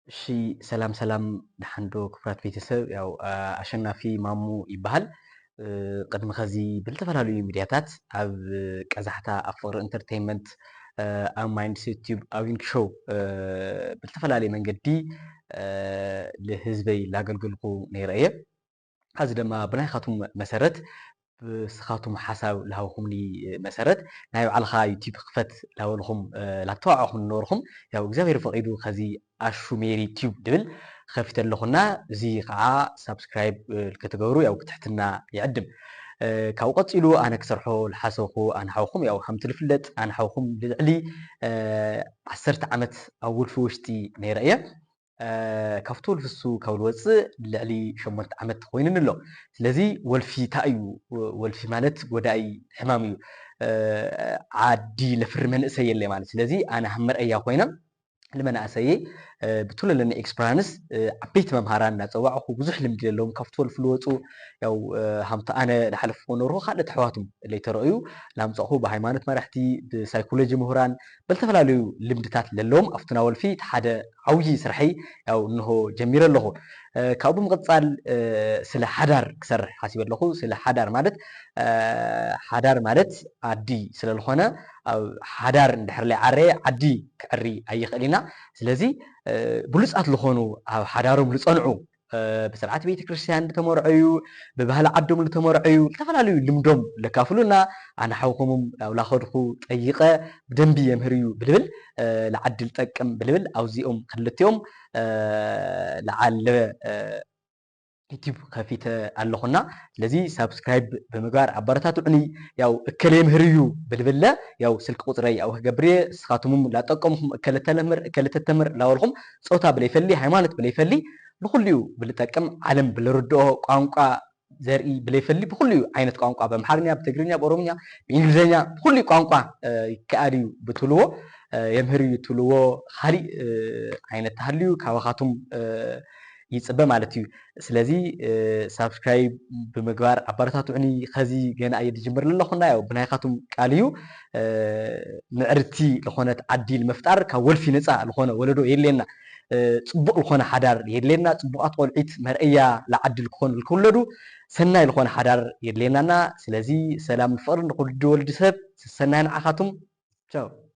ሰላም ሰላም ድሓንዶ ክፍራት ቤተሰብ ያው ኣሸናፊ ማሙ ይበሃል ቅድሚ ኸዚ ብዝተፈላለዩ ሚድያታት ኣብ ቀዛሕታ ኣብ ፍቅሪ ኢንተርቴይንመንት ኣብ ማይንድስ ዩቲዩብ ኣብ ዊንክ ሾው ብዝተፈላለየ መንገዲ ንህዝበይ ላገልገልኩ ነይረ እየ ሕዚ ድማ ብናይኻቱም መሰረት ብስኻቱም ሓሳብ ላሃብኹምኒ መሰረት ናይ ባዕልኻ ዩቲዩብ ክፈት ላበልኹም ላተዋዕኹም ነበርኹም ያው እግዚኣብሔር ፈቂዱ ኸዚ ኣሹ ሜሪ ዩቲዩብ ድብል ከፊተ ኣለኹና እዚ ከዓ ሳብስክራይብ ክትገብሩ ያው ክትሕትና ይዕድም ካብኡ ቀፂሉ ኣነ ክሰርሖ ዝሓሰብኩ ኣነ ሓውኹም ያው ከምቲ ዝፍለጥ ኣነ ሓውኹም ልዕሊ 10 ዓመት ኣብ ውልፊ ውሽጢ ነይረ እየ ካብቲ ወልፊ እሱ ካብ ዝወፅእ ልዕሊ 8 ዓመት ኮይኑኒ ኣሎ ስለዚ ወልፊ እንታይ እዩ ወልፊ ማለት ጎዳኢ ሕማም እዩ ዓዲ ለፍሪ መንእሰይ የለ ማለት ስለዚ ኣነ ሃብ መርአያ ኮይነ ንመናእሰይ ብቱል ለኒ ኤክስፐራንስ ዓበይቲ መምሃራን እናፀዋዕኹ ብዙሕ ልምዲ ዘለዎም ካብቲ ወልፊ ዝወፁ ያው ሃምቲ ኣነ ዝሓለፍኩ ነርሁ ካልኦት ኣሕዋቶም ለይተረአዩ ላምፀኹ ብሃይማኖት መራሕቲ ብሳይኮሎጂ ምሁራን ብዝተፈላለዩ ልምድታት ዘለዎም ኣብቲ ና ወልፊ እቲ ሓደ ዓብዪ ስራሐይ ያው እንሆ ጀሚረ ኣለኹ ካብኡ ብምቕፃል ስለ ሓዳር ክሰርሕ ሓሲበ ኣለኹ ስለ ሓዳር ማለት ዓዲ ስለ ዝኾነ ኣብ ሓዳር እንድሕር ዘይዓረየ ዓዲ ክዕሪ ኣይኽእል ኢና ስለዚ ብሉፃት ዝኾኑ ኣብ ሓዳሮም ዝፀንዑ ብስርዓት ቤተ ክርስቲያን ዝተመርዐዩ ብባህሊ ዓዶም ዝተመርዐዩ ዝተፈላለዩ ልምዶም ዘካፍሉና ኣነ ሓውኹም ኣብ ላኸድኩ ጠይቀ ብደንቢ የምህር እዩ ብልብል ንዓዲ ዝጠቅም ብልብል ኣብዚኦም ክልቲኦም ዝዓለበ ዩቲዩብ ከፊተ ኣለኹና ስለዚ ሳብስክራይብ ብምግባር ኣበረታትዑኒ ያው እከለ የምህር እዩ ብልብለ ያው ስልኪ ቁፅረይ ያው ክገብር እየ ንስኻትኩም ላጠቀምኩም እከለ ተለምር እከለ ተተምር ላበልኩም ፆታ ብለይፈሊ ሃይማኖት ብለይፈሊ ብኩልኡ ብልጠቅም ዓለም ብልርድኦ ቋንቋ ዘርኢ ብለይፈሊ ብኩልኡ ዓይነት ቋንቋ በአምሓርኛ ብትግርኛ በኦሮምኛ ብእንግሊዝኛ ብኩልኡ ቋንቋ ይከኣል እዩ ብትብልዎ የምህር እዩ ትብልዎ ካሊእ ዓይነት ተሃልዩ ካባኻቱም ይፅበ ማለት እዩ ስለዚ ሳብስክራይብ ብምግባር ኣበረታትዑኒ ኸዚ ገና እየ ዝጅምር ዘለኹና ያው ብናይኻቱም ቃል እዩ ምዕርቲ ዝኾነት ዓዲ ንምፍጣር ካብ ወልፊ ነፃ ዝኾነ ወለዶ የድልየና ፅቡቅ ዝኾነ ሓዳር የድልየና ፅቡቃት ቆልዒት መርአያ ለዓዲ ክኾኑ ዝክውለዱ ሰናይ ዝኾነ ሓዳር የድልየናና ስለዚ ሰላም ፍቅሪ ንኩሉ ወልዲ ሰብ ሰናይ ንዓኻቱም ቻው